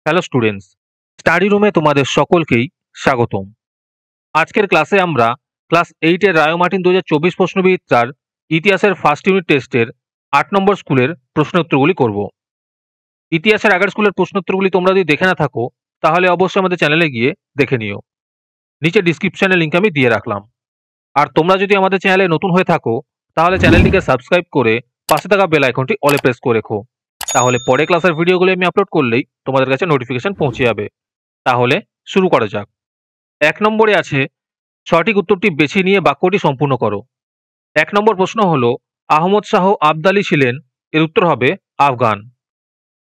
Hello students, study রুমে তোমাদের সকলকেই স্বাগতম। আজকের ক্লাসে আমরা ক্লাস 8 এর রায় মার্টিন 2024 প্রশ্নবিচিত্রার ইতিহাসের ফার্স্ট ইউনিট টেস্টের 8 নম্বর স্কুলের প্রশ্নোত্তরগুলি করব। ইতিহাসের আগের স্কুলের প্রশ্নোত্তরগুলি তোমরা যদি দেখে না থাকো তাহলে অবশ্যই আমাদের চ্যানেলে গিয়ে দেখে নিও। নিচে ডিসক্রিপশনে লিংক আমি দিয়ে রাখলাম। আর তোমরা যদি আমাদের চ্যানেলে নতুন হয়ে থাকো তাহলে চ্যানেলটিকে সাবস্ক্রাইব করে পাশে থাকা বেল আইকনটি অলে প্রেস করে রেখো। তাহলে পরে ক্লাসের ভিডিওগুলো আমি আপলোড করলেই তোমাদের কাছে নোটিফিকেশন পৌঁছে যাবে। তাহলে শুরু করা যাক। 1 নম্বরে আছে সঠিক উত্তরটি বেছে নিয়ে বাক্যটি সম্পূর্ণ করো। 1 নম্বর প্রশ্ন হলো আহমদ শাহ আবদালী ছিলেন, এর উত্তর হবে আফগান।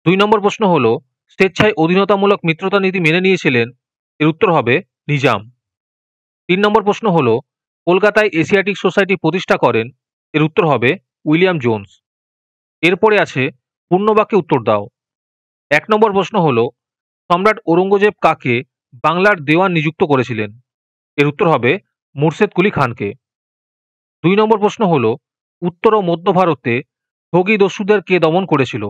2 নম্বর প্রশ্ন হলো স্বেচ্ছায় অধীনতামূলক মিত্রতা নীতি মেনে নিয়েছিলেন, এর উত্তর হবে নিজাম। 3 নম্বর প্রশ্ন হলো কলকাতায় এশিয়াটিক সোসাইটি প্রতিষ্ঠা করেন, এর উত্তর হবে উইলিয়াম জোন্স। এরপরে আছে পূর্ণবাক্যে উত্তর দাও। 1 নম্বর প্রশ্ন হলো সম্রাট ঔরঙ্গজেব কাকে বাংলার দেওয়ান নিযুক্ত করেছিলেন, এর উত্তর হবে মুর্শেদ কুলি খানকে। 2 নম্বর প্রশ্ন হলো উত্তর ও মধ্য ভারতে ঠগী দস্যুদের কে দমন করেছিল,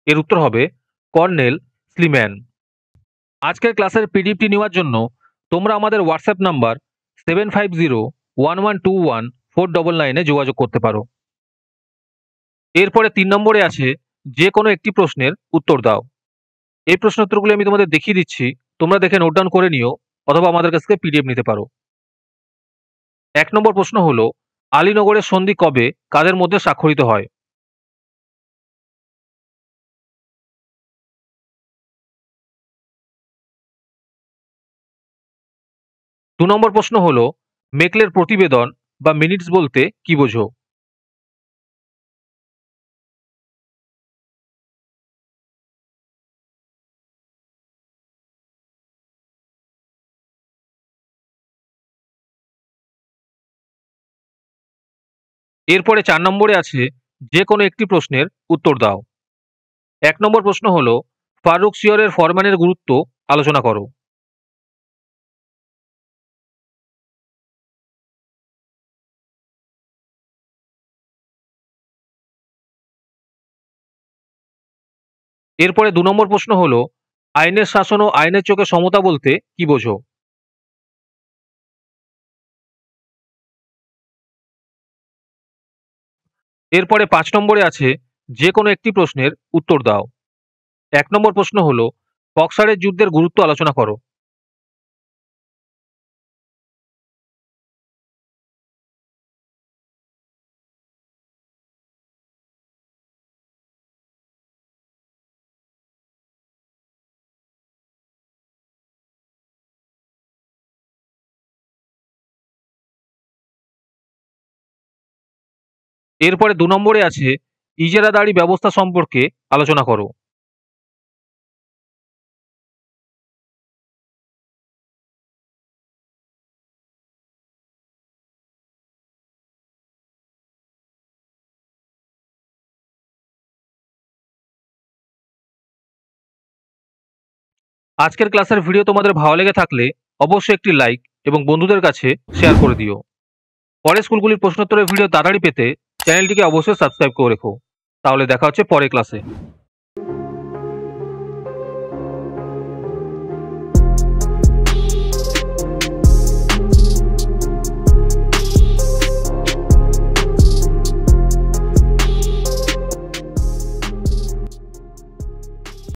এর উত্তর হবে কর্নেল স্লিম্যান। আজকের ক্লাসের পিডিএফটি নেওয়ার জন্য তোমরা আমাদের হোয়াটসঅ্যাপ নাম্বার 7501121499 যোগাযোগ করতে পারো। এরপরে 3 নম্বরে আছে যে কোনো একটি প্রশ্নের উত্তর দাও। এই প্রশ্নোত্তরগুলি আমি তোমাদের দেখিয়ে দিচ্ছি, তোমরা দেখে নোট ডাউন করে নিও অথবা আমাদের কাছ থেকে পিডিএফ নিতে পারো। 1 নম্বর প্রশ্ন হলো আলীনগরের সন্ধি কবে কাদের মধ্যে স্বাক্ষরিত হয়? দু নম্বর প্রশ্ন হলো মেকলের প্রতিবেদন বা মিনিটস বলতে কি বোঝো? এরপরে 4 নম্বরে আছে যে কোনো একটি প্রশ্নের উত্তর দাও। 1 নম্বর প্রশ্ন হলো ফারুক সিয়রের ফরমানের গুরুত্ব আলোচনা করো। এরপরে 2 নম্বর প্রশ্ন হলো আইনের শাসন ও আইনের চোখে সমতা বলতে কি বোঝো? এরপরে 5 নম্বরে আছে যে কোনো একটি প্রশ্নের উত্তর দাও। 1 নম্বর প্রশ্ন হলো বক্সারের যুদ্ধের গুরুত্ব আলোচনা করো। এরপরে 2 নম্বরে আছে ইজারাদারি ব্যবস্থা সম্পর্কে আলোচনা করো। আজকের ক্লাসের ভিডিও তোমাদের ভালো লেগে থাকলে অবশ্যই একটি লাইক এবং বন্ধুদের কাছে শেয়ার করে দিও। পরের স্কুলগুলির প্রশ্নোত্তরের ভিডিও তাড়াতাড়ি পেতে চ্যানেলটিকে অবশ্যই সাবস্ক্রাইব করে রেখো। তাহলে দেখা হচ্ছে পরের ক্লাসে।